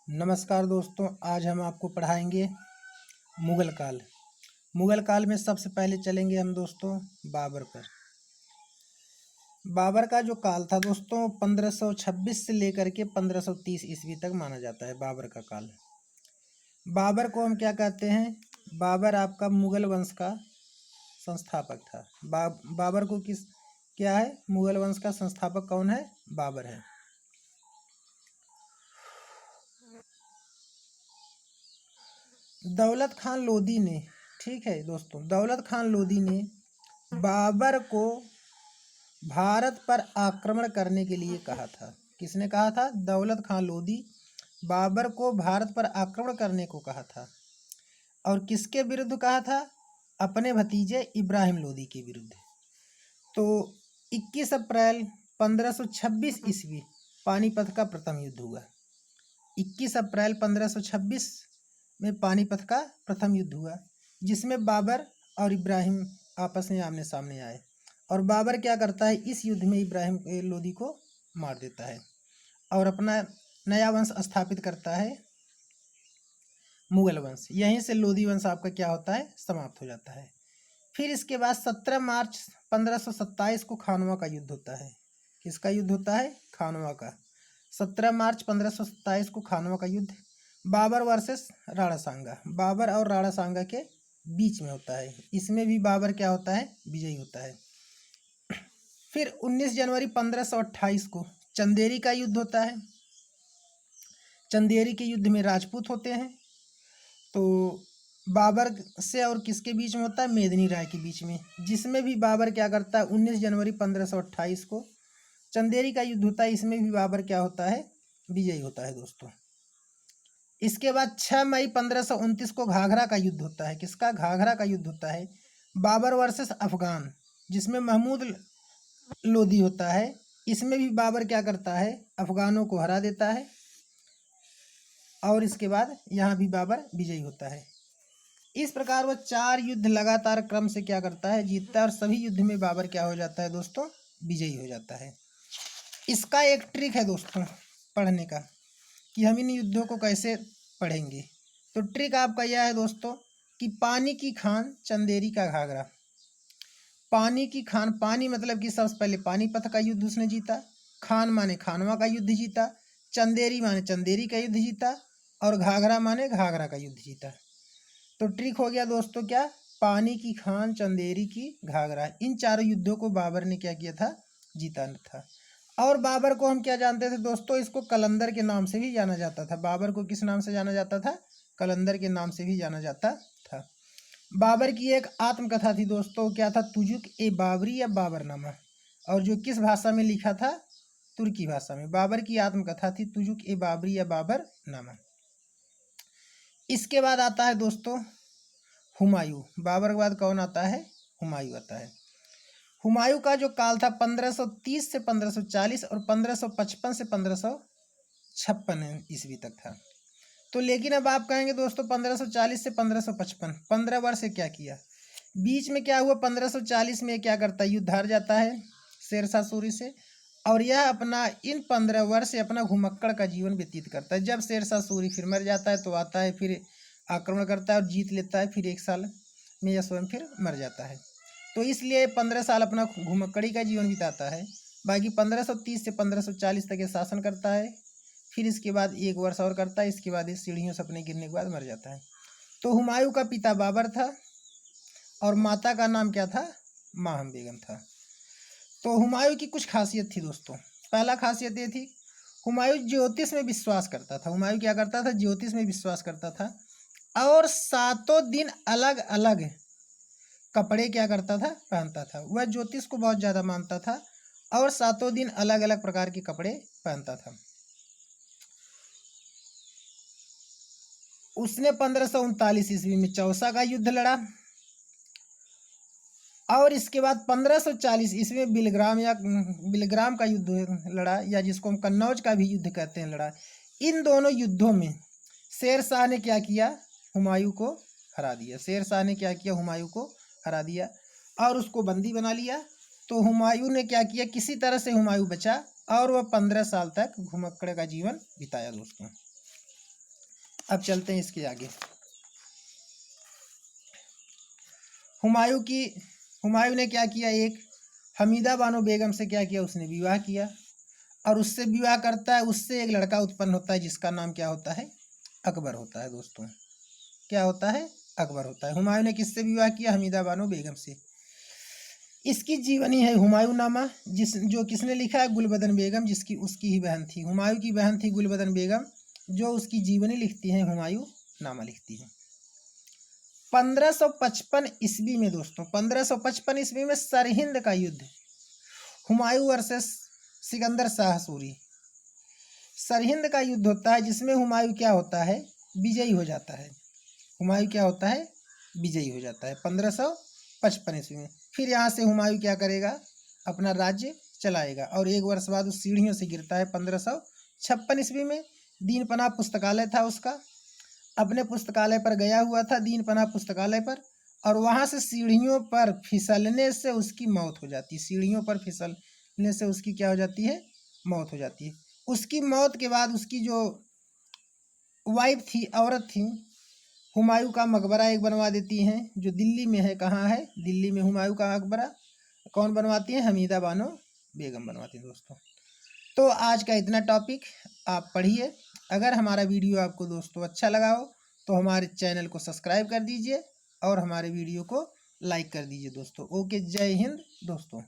नमस्कार दोस्तों, आज हम आपको पढ़ाएंगे मुगल काल। मुगल काल में सबसे पहले चलेंगे हम दोस्तों बाबर पर। बाबर का जो काल था दोस्तों 1526 से लेकर के 1530 ईस्वी तक माना जाता है बाबर का काल। बाबर को हम क्या कहते हैं? बाबर आपका मुगल वंश का संस्थापक था। बाबर को क्या है? मुगल वंश का संस्थापक कौन है? बाबर है। दौलत खान लोदी ने, ठीक है दोस्तों, दौलत खान लोदी ने बाबर को भारत पर आक्रमण करने के लिए कहा था। किसने कहा था? दौलत खान लोदी बाबर को भारत पर आक्रमण करने को कहा था। और किसके विरुद्ध कहा था? अपने भतीजे इब्राहिम लोदी के विरुद्ध। तो 21 अप्रैल 1526 ईस्वी पानीपत का प्रथम युद्ध हुआ। 21 अप्रैल 1526 में पानीपत का प्रथम युद्ध हुआ, जिसमें बाबर और इब्राहिम आपस में आमने सामने आए। और बाबर क्या करता है? इस युद्ध में इब्राहिम लोदी को मार देता है और अपना नया वंश स्थापित करता है, मुगल वंश। यहीं से लोदी वंश आपका क्या होता है? समाप्त हो जाता है। फिर इसके बाद 17 मार्च 1527 को खानवा का युद्ध होता है। किसका युद्ध होता है? खानवा का। 17 मार्च 1527 को खानवा का युद्ध बाबर वर्सेस राणा सांगा, बाबर और राणा सांगा के बीच में होता है। इसमें भी बाबर क्या होता है? विजयी होता है। फिर 19 जनवरी 1528 को चंदेरी का युद्ध होता है। चंदेरी के युद्ध में राजपूत होते हैं। तो बाबर से और किसके बीच में होता है? मेदिनी राय के बीच में, जिसमें भी बाबर क्या करता है? 19 जनवरी 1528 को चंदेरी का युद्ध होता है। इसमें भी बाबर क्या होता है? विजयी होता है दोस्तों। इसके बाद 6 मई 1529 को घाघरा का युद्ध होता है। किसका? घाघरा का युद्ध होता है बाबर वर्सेस अफगान, जिसमें महमूद लोदी होता है। इसमें भी बाबर क्या करता है? अफगानों को हरा देता है और इसके बाद यहाँ भी बाबर विजयी होता है। इस प्रकार वह 4 युद्ध लगातार क्रम से क्या करता है? जीतता है। और सभी युद्ध में बाबर क्या हो जाता है दोस्तों? विजयी हो जाता है। इसका एक ट्रिक है दोस्तों पढ़ने का, कि हम इन युद्धों को कैसे पढ़ेंगे। तो ट्रिक आपका यह है दोस्तों कि पानी की खान चंदेरी का घाघरा। पानी की खान, पानी मतलब कि सबसे पहले पानीपत का युद्ध उसने जीता, खान माने खानवा का युद्ध जीता, चंदेरी माने चंदेरी का युद्ध जीता, और घाघरा माने घाघरा का युद्ध जीता। तो ट्रिक हो गया दोस्तों क्या? पानी की खान, चंदेरी की, घाघरा, इन चारों युद्धों को बाबर ने क्या किया था? जीता था। और बाबर को हम क्या जानते थे दोस्तों? इसको कलंदर के नाम से भी जाना जाता था। बाबर को किस नाम से जाना जाता था? कलंदर के नाम से भी जाना जाता था। बाबर की एक आत्मकथा थी दोस्तों, क्या था? तुजुक ए बाबरी या बाबरनामा, और जो किस भाषा में लिखा था? तुर्की भाषा में। बाबर की आत्मकथा थी तुजुक ए बाबरी या बाबरनामा। इसके बाद आता है दोस्तों हुमायूं। बाबर के बाद कौन आता है? हुमायूं आता है। हुमायूं का जो काल था 1530 से 1540 और 1555 से 1556 ईस्वी तक था। तो लेकिन अब आप कहेंगे दोस्तों 1540 से 1555, 15 वर्ष से क्या किया? बीच में क्या हुआ? 1540 में क्या करता है? युद्ध हार जाता है शेरशाह सूरी से, और यह अपना इन 15 वर्ष से अपना घुमक्कड़ का जीवन व्यतीत करता है। जब शेरशाह सूरी फिर मर जाता है तो आता है, फिर आक्रमण करता है और जीत लेता है, फिर 1 साल में यह स्वयं फिर मर जाता है। तो इसलिए 15 साल अपना घुमक्कड़ी का जीवन बिताता है। बाकी 1530 से 1540 तक ये शासन करता है। फिर इसके बाद 1 वर्ष और करता है। इसके बाद इस सीढ़ियों से अपने गिरने के बाद मर जाता है। तो हुमायूं का पिता बाबर था और माता का नाम क्या था? माहम बेगम था। तो हुमायूं की कुछ खासियत थी दोस्तों। पहला खासियत ये थी, हुमायूं ज्योतिष में विश्वास करता था। हुमायूं क्या करता था? ज्योतिष में विश्वास करता था। और 7 दिन अलग अलग कपड़े क्या करता था? पहनता था। वह ज्योतिष को बहुत ज़्यादा मानता था और 7 दिन अलग अलग प्रकार के कपड़े पहनता था। उसने 1539 ईस्वी में चौसा का युद्ध लड़ा, और इसके बाद 1540 ईस्वी में बिलग्राम का युद्ध लड़ा, या जिसको हम कन्नौज का भी युद्ध कहते हैं, लड़ा। इन दोनों युद्धों में शेरशाह ने क्या किया? हुमायूं को हरा दिया। शेरशाह ने क्या किया? हुमायूं को हरा दिया और उसको बंदी बना लिया। तो हुमायूं ने क्या किया? किसी तरह से हुमायूं बचा और वह 15 साल तक घुमक्कड़ का जीवन बिताया दोस्तों। अब चलते हैं इसके आगे। हुमायूं ने क्या किया, एक हमीदा बानो बेगम से क्या किया, उसने विवाह किया और उससे विवाह करता है, उससे एक लड़का उत्पन्न होता है जिसका नाम क्या होता है, अकबर होता है दोस्तों। क्या होता है, अकबर होता है। हुमायूं ने किससे विवाह किया, हमीदा बानो बेगम से। इसकी जीवनी है हुमायूं नामा, जो किसने लिखा है, गुलबदन बेगम, जिसकी उसकी ही बहन थी, हुमायूं की बहन थी गुलबदन बेगम, जो उसकी जीवनी लिखती हैं, हुमायूं नामा लिखती हैं। 1555 ईस्वी में दोस्तों, 1555 ईस्वी में सरहिंद का युद्ध, हुमायूं वर्सेस सिकंदर शाह सूरी, सरहिंद का युद्ध होता है, जिसमें हुमायूं क्या होता है, विजयी हो जाता है। हुमायूं क्या होता है, विजयी हो जाता है 1555 ईस्वी में। फिर यहाँ से हुमायूं क्या करेगा, अपना राज्य चलाएगा और एक वर्ष बाद उस सीढ़ियों से गिरता है 1556 ईस्वी में। दीनपनाह पुस्तकालय था उसका, अपने पुस्तकालय पर गया हुआ था, दीनपनाह पुस्तकालय पर, और वहाँ से सीढ़ियों पर फिसलने से उसकी मौत हो जाती है। सीढ़ियों पर फिसलने से उसकी क्या हो जाती है, मौत हो जाती है। उसकी मौत के बाद उसकी जो वाइफ थी, औरत थी, हुमायूं का मकबरा एक बनवा देती हैं, जो दिल्ली में है। कहाँ है, दिल्ली में हुमायूं का मकबरा कौन बनवाती है, हमीदा बानो बेगम बनवाती हैं दोस्तों। तो आज का इतना टॉपिक आप पढ़िए। अगर हमारा वीडियो आपको दोस्तों अच्छा लगा हो तो हमारे चैनल को सब्सक्राइब कर दीजिए और हमारे वीडियो को लाइक कर दीजिए दोस्तों। ओके, जय हिंद दोस्तों।